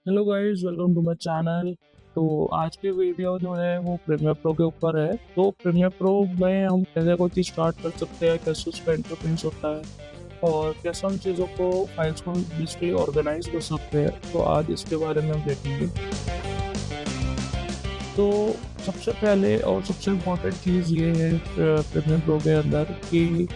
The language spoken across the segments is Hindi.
Hello guys, welcome to my channel. तो आज की वीडियो जो है वो प्रीमियर प्रो के ऊपर है। तो प्रीमियर प्रो में हम कैसे कोई चीज़ स्टार्ट कर सकते हैं, कैसे उसका इंटरफेस होता है और कैसे हम चीज़ों को फाइल्स को बेसिकली ऑर्गेनाइज कर सकते हैं। तो आज इसके बारे में हम देखेंगे। तो सबसे पहले और सबसे इम्पोर्टेंट चीज़ ये है प्रीमियर प्रो के अंदर कि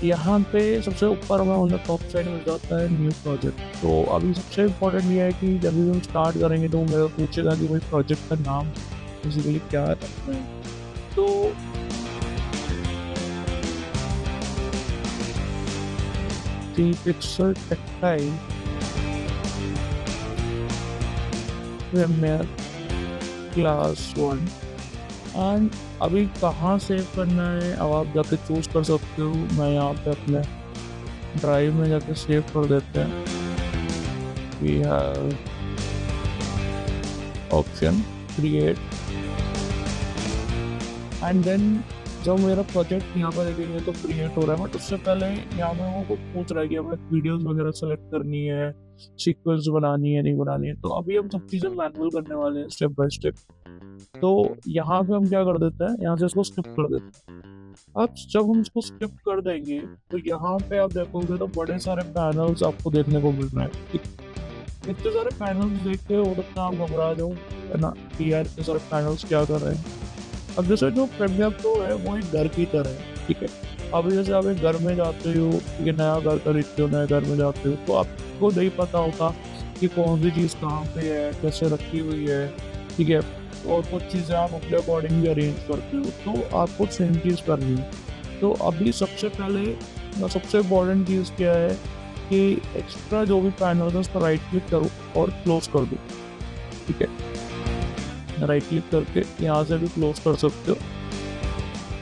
यहाँ पे सबसे ऊपर हमें ऑन द टॉप साइड मिल जाता है न्यू प्रोजेक्ट। तो अभी सबसे इम्पोर्टेंट ये है कि जब भी हम स्टार्ट करेंगे तो मेरा पूछेगा कि भाई प्रोजेक्ट का नाम बेसिकली क्या रखना है। तो the pixel textile premier class 1 and अभी कहाँ सेव करना है अब आप जाके चूज कर सकते हो। मैं यहाँ पे अपने ड्राइव में जाके सेव कर देते हैं। We have option create and then जब मेरा प्रोजेक्ट यहाँ पर देखेंगे तो क्रिएट हो रहा है। बट उससे पहले यहाँ पे वो पूछ रहा है कि हमें वीडियोस वगैरह सेलेक्ट करनी है, सीक्वेंस बनानी है, नहीं बनानी है। तो अभी हम सब चीज़ें मैनुअल करने वाले हैं स्टेप बाय स्टेप। तो यहाँ पे हम क्या कर देते हैं, यहाँ से इसको स्किप कर देते हैं। अब जब हम इसको स्किप कर देंगे तो यहाँ पे आप देखोगे तो बड़े सारे पैनल्स आपको देखने को मिल रहे हैं। इतने सारे पैनल्स देख के हो सकता है आप घबरा जाओ, है ना, कि यार इतने सारे पैनल्स क्या कर रहे हैं। अब जैसे जो प्रीमियर प्रो है वो एक घर की तरह है, ठीक है। अब जैसे आप एक घर में जाते हो, ये नया घर खरीदते हो, नए घर में जाते हो तो आपको नहीं पता होता कि कौन सी चीज़ कहाँ पे है, कैसे रखी हुई है, ठीक है। और कुछ चीज़ें आप अपने अकॉर्डिंग भी अरेंज करते हो, तो आपको सेम चीज़ करनी है। तो अभी सबसे पहले सबसे इम्पोर्टेंट चीज़ क्या है कि एक्स्ट्रा जो भी पैनल है उस पर राइट क्लिक करो और क्लोज कर दो, ठीक है। राइट क्लिक करके यहाँ से भी क्लोज कर सकते हो।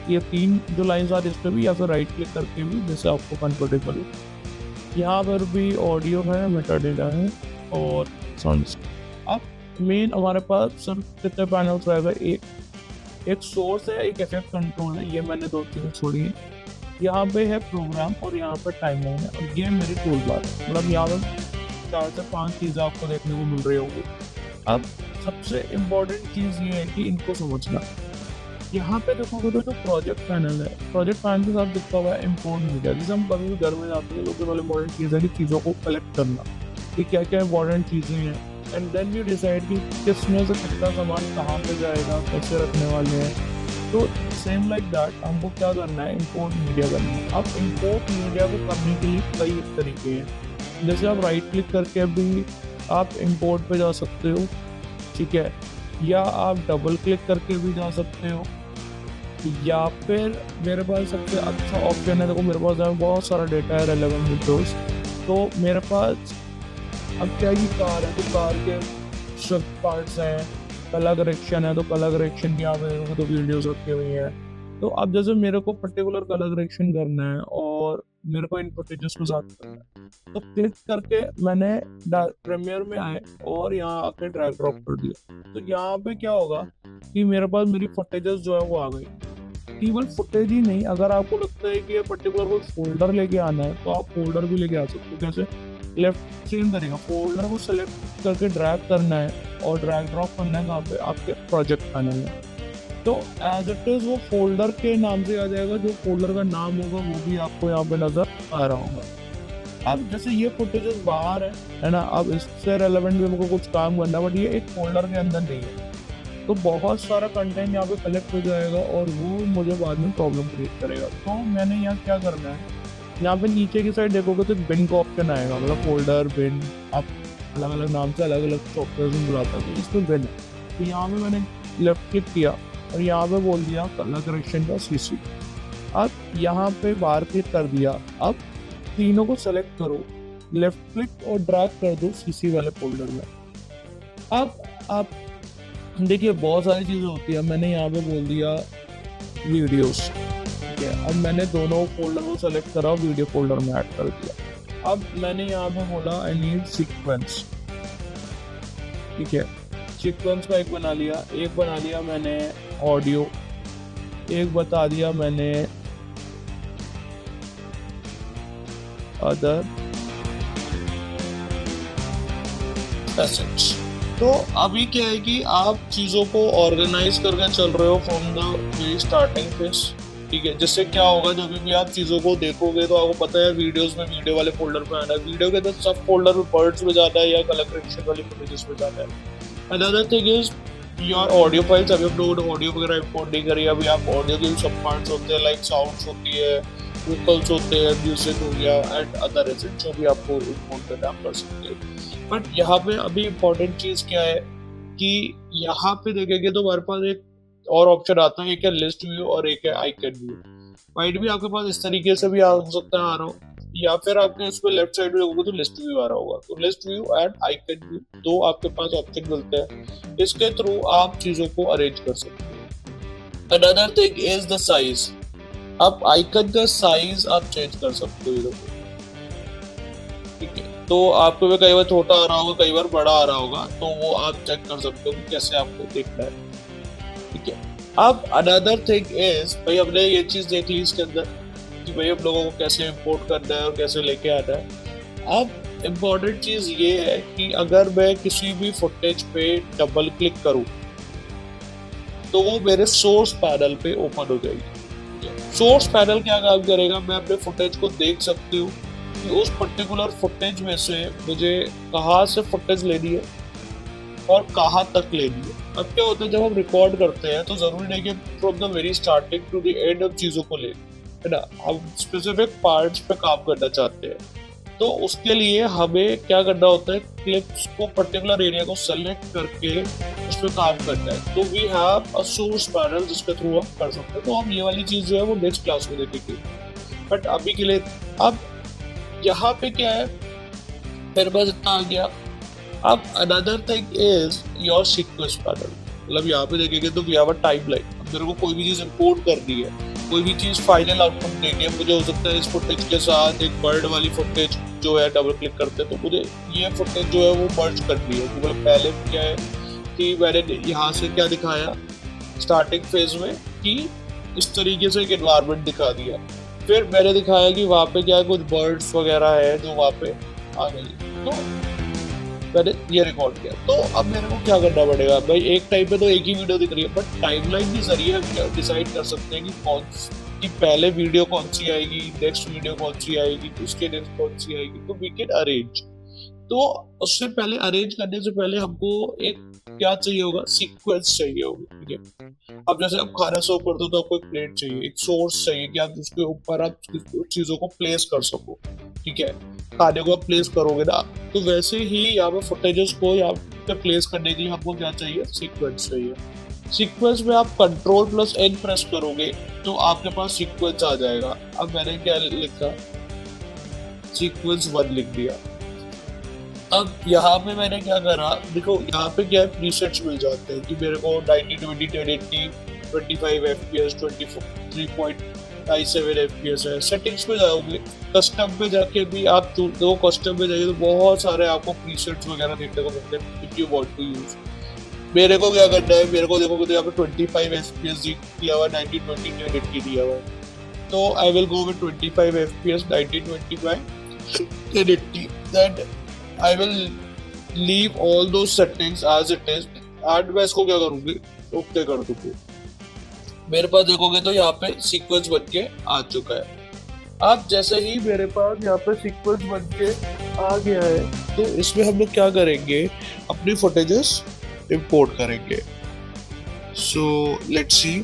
ये तीन जो लाइंस आ रही है इस पर भी, या फिर राइट क्लिक करके भी, जैसे आपको कंफर्टेबल हो। यहाँ पर भी ऑडियो है, मेटा डेटा है और साउंड्स। अब मेन हमारे पास सिर्फ कितने पैनल्स रहेगा, एक सोर्स है, एक इफेक्ट कंट्रोल है, ये मैंने दो चीज़ें छोड़ी है। यहाँ पे है प्रोग्राम और यहाँ पर टाइमलाइन है और ये मेरी टूल बार है। मतलब यहाँ पर 4 से 5 चीज़ें आपको देखने को मिल रही होगी। अब सबसे इम्पोर्टेंट चीज़ ये है कि इनको समझना। यहाँ पे देखोगे तो जो प्रोजेक्ट पैनल है, प्रोजेक्ट पैनल के साथ दिखता हुआ है इम्पोर्ट मीडिया। जैसे हम कभी भी घर में जाते हैं तो सबसे पहले इम्पोर्टेंट चीज़ है कि चीज़ों को कलेक्ट करना, कि क्या क्या इम्पोर्टेंट चीज़ें हैं एंड देन यू डिसाइड कि किसमें से कितना सामान कहाँ पे जाएगा, कैसे रखने वाले हैं। तो सेम लाइक दैट हमको क्या करना है, इम्पोर्ट मीडिया करना है। अब इम्पोर्ट मीडिया को करने के लिए कई तरीके हैं। जैसे आप राइट क्लिक करके भी आप इम्पोर्ट पे जा सकते हो, ठीक है, या आप डबल क्लिक करके भी जा सकते हो, या फिर मेरे पास सबसे अच्छा ऑप्शन है, देखो मेरे पास है बहुत सारा डेटा है रेलेवेंट विंडोज। तो मेरे पास अब क्या, ये कार है तो कार के सब पार्ट्स हैं, कलर करेक्शन है तो कलर करेक्शन की यहाँ पे तो वीडियोस रखी हुई हैं। तो अब जैसे मेरे को पर्टिकुलर कलर करेक्शन करना है और मेरे को इनपुट फुटेजेस के साथ करना है, तो क्लिक करके मैंने प्रीमियर में आए और यहाँ आके ड्रैग ड्रॉप कर दिया। तो यहाँ पे क्या होगा कि मेरे पास मेरी फुटेजेस जो है वो आ गई। केवल फुटेज ही नहीं, अगर आपको लगता है कि ये पर्टिकुलर कोई फोल्डर लेके आना है तो आप फोल्डर भी लेके आ सकते हो। कैसे, लेफ्ट सेम तरीका, फोल्डर को सेलेक्ट करके ड्रैग करना है और ड्रैग ड्रॉप करना है कहाँ पे, आपके प्रोजेक्ट पैनल में। तो एज इट इज वो फोल्डर के नाम से आ जाएगा, जो फोल्डर का नाम होगा वो भी आपको यहाँ पे नजर आ रहा होगा। अब जैसे ये फुटेजेस बाहर है ना, अब इससे रेलेवेंट भी हमको कुछ काम करना है, बट ये एक फोल्डर के अंदर नहीं है। तो बहुत सारा कंटेंट यहाँ पे कलेक्ट हो जाएगा और वो मुझे बाद में प्रॉब्लम क्रिएट करेगा। तो मैंने यहाँ क्या करना है, यहाँ पे नीचे की साइड देखोगे तो बिन का ऑप्शन आएगा, मतलब फोल्डर बिन, आप अलग अलग नाम से अलग अलग सॉफ्टवेयर में बुलाता है, इसमें बिन है। तो यहाँ पे मैंने लेफ्ट क्लिक किया और यहाँ पे बोल दिया कलर करेक्शन का सीसी। अब यहाँ पे बार क्लिक कर दिया। अब तीनों को सेलेक्ट करो, लेफ्ट क्लिक और ड्रैग कर दो सीसी वाले फोल्डर में। अब आप देखिए बहुत सारी चीज़ें होती है, मैंने यहाँ पे बोल दिया वीडियोस, ठीक है। अब मैंने दोनों फोल्डर को सेलेक्ट करा, वीडियो फोल्डर में ऐड कर दिया। अब मैंने यहाँ पे बोला आई नीड सीक्वेंस, ठीक है। सीक्वेंस का एक बना लिया, एक बना लिया मैंने ऑडियो, एक बता दिया मैंने अदर, एसेट्स। तो अभी क्या है कि आप चीजों को ऑर्गेनाइज करके चल रहे हो from the very starting phase, ठीक है। जिससे क्या होगा, जब भी आप चीजों को देखोगे तो आपको पता है वीडियोस में वीडियो वाले फोल्डर पे आना है, वीडियो के अंदर सब फोल्डर में बर्ड्स में जाता है या कलर करेक्शन वाली फुटेजेस में जाता है। Another thing is your audio files. अभी आप लोग ऑडियो वगैरह इंपोर्ट नहीं करिए, अभी आप ऑडियो के सब पार्ट्स होते हैं, लाइक साउंड्स होती है, वोकल्स होते हैं, म्यूजिक हो गया एंड अदर एसेट्स जो भी आपको इंपोर्ट करना आप कर सकते हैं। बट यहाँ पे अभी इम्पोर्टेंट चीज क्या है कि यहाँ पे देखेंगे तो हमारे पास एक और ऑप्शन आता है, एक है लिस्ट व्यू और एक है आइकन व्यू। वाइट भी आपके पास इस तरीके से भी हो सकता है आ रहा हो, या फिर आपने इसमें लेफ्ट साइड में होगा तो लिस्ट व्यू आ रहा होगा। तो list view and icon view दो आपके पास ऑप्शन मिलते हैं, इसके थ्रू आप चीजों को अरेंज कर सकते हैं। Another thing is the size. आप आइकन का साइज आप चेंज कर सकते हो, ठीक है। तो आपको भी कई बार छोटा आ रहा होगा, कई बार बड़ा आ रहा होगा, तो वो आप चेक कर सकते हो कि कैसे आपको देखना है, ठीक है। अब अनदर थिंग इज, भाई हमने ये चीज देख ली इसके अंदर कि भाई हम लोगों को कैसे इंपोर्ट करना है और कैसे लेके आना है। अब इम्पोर्टेंट चीज ये है कि अगर मैं किसी भी फुटेज पे डबल क्लिक करूं तो वो मेरे सोर्स पैनल पे ओपन हो जाएगी। सोर्स पैनल क्या काम करेगा, मैं अपने फुटेज को देख सकती हूँ कि उस पर्टिकुलर फुटेज में से मुझे कहाँ से फुटेज लेनी है और कहाँ तक लेनी है। अब क्या होता है, जब हम रिकॉर्ड करते हैं तो जरूरी नहीं कि from the very starting to the end of चीजों को ले, है ना। हम स्पेसिफिक पार्ट्स पे काम करना चाहते हैं, तो उसके लिए हमें क्या करना होता है, क्लिप्स को पर्टिकुलर एरिया को सेलेक्ट करके उस पर काम करना है। तो we have a source panel जिसके थ्रू हम कर सकते हैं। तो हम ये वाली चीज जो है वो नेक्स्ट क्लास में देखेंगे, बट अभी के लिए अब यहाँ पे क्या है, फिर बस इतना आ गया। अब another thing is your sequence panel. मतलब यहाँ पे देखेंगे तो वी हैव अ टाइमलाइन। अब मेरे को कोई भी चीज इंपोर्ट करनी है, कोई भी चीज फाइनल आउटपुट देनी है, मुझे हो सकता है इस फुटेज के साथ एक बर्ड वाली फुटेज जो है डबल क्लिक करते हैं तो मुझे ये फुटेज जो है वो मर्ज करनी है। मतलब पहले क्या है कि मैंने यहाँ से क्या दिखाया स्टार्टिंग फेज में कि इस तरीके से एक एनवायरनमेंट दिखा दिया, फिर मैंने दिखाया कि वहाँ पे क्या है कुछ बर्ड्स वगैरह है जो वहाँ पे आ गई, तो मैंने ये रिकॉर्ड किया। तो अब मेरे को क्या करना पड़ेगा, भाई एक टाइम पे तो एक ही वीडियो दिख रही है, बट टाइमलाइन के जरिए हम डिसाइड कर सकते हैं कि कौन कि पहले वीडियो कौन सी आएगी, नेक्स्ट वीडियो कौन सी आएगी, उसके नेक्स्ट कौन सी आएगी। तो वी कैन अरेंज। तो उससे पहले अरेंज करने से पहले हमको एक क्या चाहिए होगा, सीक्वेंस चाहिए होगा, ठीक है। अब जैसे आप खाना सर्व करते हो तो आपको एक प्लेट चाहिए, एक सोर्स चाहिए कि आप उसके ऊपर आप चीजों को प्लेस कर सको, ठीक है। खाने को आप प्लेस करोगे ना, तो वैसे ही यहाँ पे फुटेजेस को यहाँ पे प्लेस करने के लिए हमको क्या चाहिए, सीक्वेंस चाहिए। सीक्वेंस में आप Ctrl+N प्रेस करोगे तो आपके पास सीक्वेंस आ जाएगा। अब मैंने क्या लिखा, सीक्वेंस 1 लिख दिया। अब यहाँ पे मैंने क्या करा, देखो यहाँ पे क्या है, प्रीसेट्स मिल जाते हैं कि मेरे को 90, 20, 1080, 25 FPS, 23.57 FPS है। सेटिंग्स पे जाओगे, कस्टम पे जाके भी आप दो कस्टम पे जाइए तो बहुत सारे आपको प्रीसेट्स वगैरह देखने को मिलते हैं if you want to use. मेरे को क्या करना है, मेरे को देखोगे तो यहाँ पे 25 FPS दिया हुआ, 90, 20, 1080 दिया हुआ है, तो I will go with 25 FPS, 90, 25, 1080। Then I will leave all those settings as it is and मैं इसको क्या करूँगी, ओके कर दूँगी। मेरे पास देखोगे तो यहाँ पे सीक्वेंस बन के आ चुका है। अब जैसे ही मेरे पास यहाँ पे सीक्वेंस बन के आ गया है तो इसमें हम लोग क्या करेंगे, अपनी फुटेजेस इंपोर्ट करेंगे। So let's see.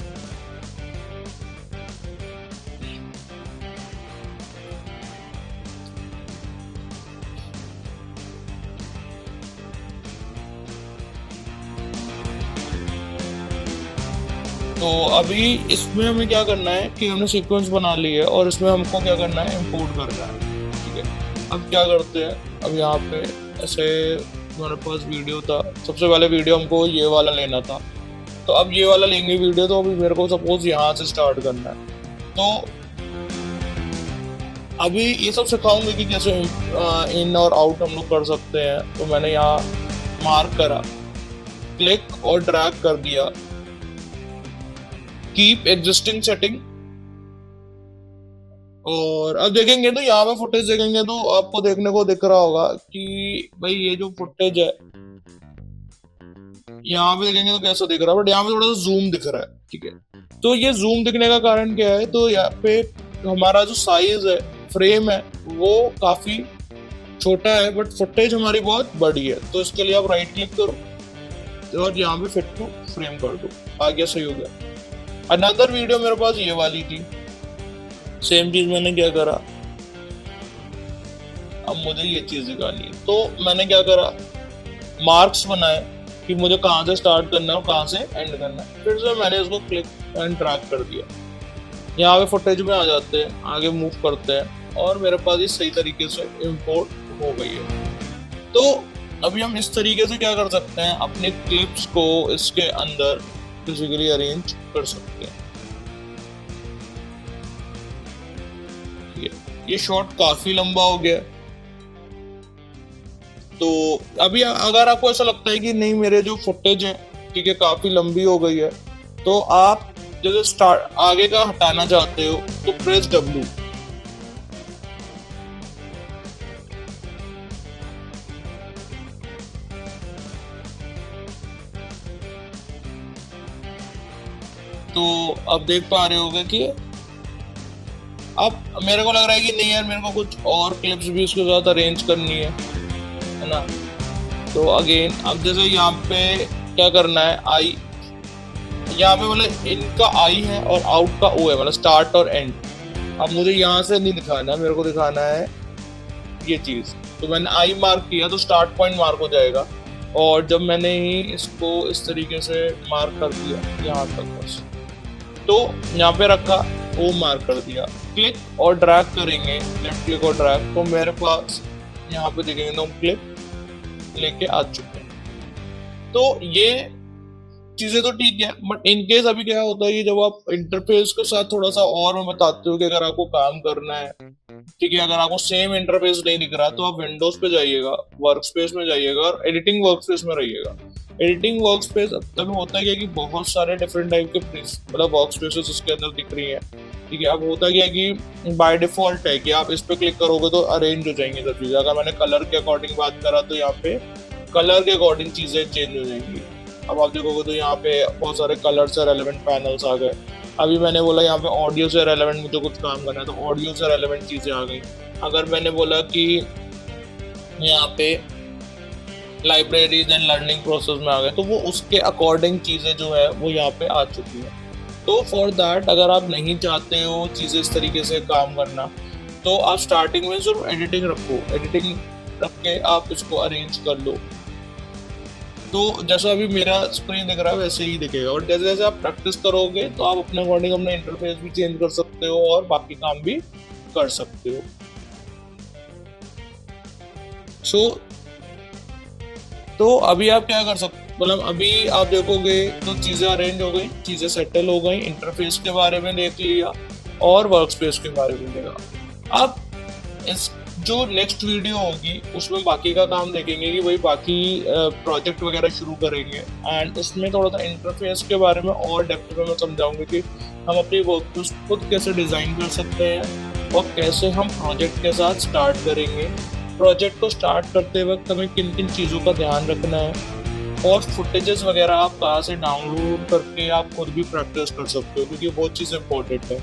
तो अभी इसमें हमें क्या करना है कि हमने सीक्वेंस बना ली है और इसमें हमको क्या करना है, इंपोर्ट करना है, ठीक है। अब क्या करते हैं, अब यहाँ पे ऐसे हमारे पास वीडियो था, सबसे पहले वीडियो हमको ये वाला लेना था, तो अब ये वाला लेंगे वीडियो। तो अभी मेरे को सपोज यहाँ से स्टार्ट करना है, तो अभी ये सब सिखाऊंगे कि कैसे इन और आउट हम लोग कर सकते हैं। तो मैंने यहाँ मार्क करा, क्लिक और ड्रैग कर दिया, कीप एग्जिस्टिंग सेटिंग। और अब देखेंगे तो यहाँ पे फुटेज देखेंगे तो आपको देखने को दिख रहा होगा कि भाई ये जो फुटेज है यहाँ पे देखेंगे तो कैसा दिख रहा है, बट यहाँ पे थोड़ा सा जूम दिख रहा है, ठीक है। तो ये जूम दिखने का कारण क्या है, तो यहाँ पे हमारा जो साइज है, फ्रेम है, वो काफी छोटा है, बट फुटेज हमारी बहुत बड़ी है। तो इसके लिए आप राइट क्लिक करो और यहाँ पे फिट टू फ्रेम कर दो, आ गया, सही हो गया। अनदर वीडियो मेरे पास ये वाली थी, सेम चीज मैंने क्या करा, अब मुझे ये चीज दिखानी है, तो मैंने क्या करा, मार्क्स बनाए कि मुझे कहाँ से स्टार्ट करना है और कहाँ से एंड करना है। फिर से मैंने इसको क्लिक एंड ड्रैग कर दिया, यहाँ पे फुटेज में आ जाते हैं, आगे मूव करते हैं और मेरे पास ये सही तरीके से इंपोर्ट हो गई है। तो अभी हम इस तरीके से क्या कर सकते हैं, अपने क्लिप्स को इसके अंदर फिजिकली अरेंज कर सकते हैं। ये शॉट काफी लंबा हो गया, तो अभी अगर आपको ऐसा लगता है कि नहीं मेरे जो फुटेज है, ठीक है, काफी लंबी हो गई है, तो आप जैसे स्टार्ट आगे का हटाना चाहते हो तो प्रेस W। तो अब देख पा रहे होगे कि अब मेरे को लग रहा है कि नहीं यार, मेरे को कुछ और क्लिप्स भी इसके साथ अरेंज करनी है ना। तो अगेन अब जैसे यहाँ पे क्या करना है, आई, यहाँ पे मतलब इनका आई है और आउट का ओ है, मतलब स्टार्ट और एंड। अब मुझे यहाँ से नहीं दिखाना, मेरे को दिखाना है ये चीज। तो मैंने आई मार्क किया तो स्टार्ट पॉइंट मार्क हो जाएगा, और जब मैंने ही इसको इस तरीके से मार्क कर दिया यहाँ तक बस, तो यहाँ पे रखा, ओ मार्क कर दिया, क्लिक और ड्रैग करेंगे, लेफ्ट क्लिक और ड्रैग, तो मेरे पास यहाँ पे देखेंगे तो हम क्लिप लेके आ चुके हैं। तो ये चीजें तो ठीक है, बट इनकेस अभी क्या होता है कि जब आप इंटरफेस के साथ थोड़ा सा और मैं बताते हो कि अगर आपको काम करना है, ठीक है, अगर आपको सेम इंटरफेस नहीं दिख रहा तो आप विंडोज पे जाइएगा, वर्कस्पेस में जाइएगा और एडिटिंग वर्कस्पेस में रहिएगा। एडिटिंग वर्कस्पेस तब होता है कि बहुत सारे डिफरेंट टाइप के मतलब वर्कस्पेसेस उसके अंदर दिख रही है, ठीक है। अब होता क्या है कि बाय डिफॉल्ट है कि आप इस पे क्लिक करोगे तो अरेंज हो जाएंगी सब चीजें। अगर मैंने कलर के अकॉर्डिंग बात करा तो यहाँ पे कलर के अकॉर्डिंग चीजें चेंज हो जाएंगी। अब आप देखोगे तो यहाँ पे बहुत सारे कलर से रेलेवेंट पैनल्स आ गए। अभी मैंने बोला यहाँ पे ऑडियो से रेलेवेंट मुझे कुछ काम करना है तो ऑडियो से रेलेवेंट चीजें आ गई। अगर मैंने बोला कि यहाँ पे लाइब्रेरीज एंड लर्निंग प्रोसेस में आ गए तो वो उसके अकॉर्डिंग चीजें जो है वो यहाँ पे आ चुकी है। तो फॉर दैट अगर आप नहीं चाहते हो चीजें इस तरीके से काम करना तो आप स्टार्टिंग में जरूर एडिटिंग रखो, एडिटिंग रख के आप इसको अरेंज कर लो। तो जैसा अभी मेरा स्क्रीन दिख रहा है वैसे ही दिखेगा, और जैसे जैसे आप प्रैक्टिस करोगे तो आप अपने अकॉर्डिंग अपना इंटरफेस भी चेंज कर सकते हो और बाकी काम भी कर सकते हो। तो अभी आप क्या कर सकते, मतलब अभी आप देखोगे तो चीजें अरेंज हो गई, चीजें सेटल हो गई, इंटरफेस के बारे में देख लिया और वर्कस्पेस के बारे में देखा। अब इस जो नेक्स्ट वीडियो होगी उसमें बाकी का काम देखेंगे कि भाई बाकी प्रोजेक्ट वगैरह शुरू करेंगे, एंड उसमें थोड़ा सा इंटरफेस के बारे में और डेप्थ में मैं समझाऊंगी कि हम अपनी वर्कस्पेस खुद कैसे डिजाइन कर सकते हैं और कैसे हम प्रोजेक्ट के साथ स्टार्ट करेंगे। प्रोजेक्ट को स्टार्ट करते वक्त हमें किन किन चीज़ों का ध्यान रखना है और फुटेजेस वगैरह आप कहाँ से डाउनलोड करके आप खुद भी प्रैक्टिस कर सकते हो, क्योंकि बहुत चीज़ इंपॉर्टेंट है।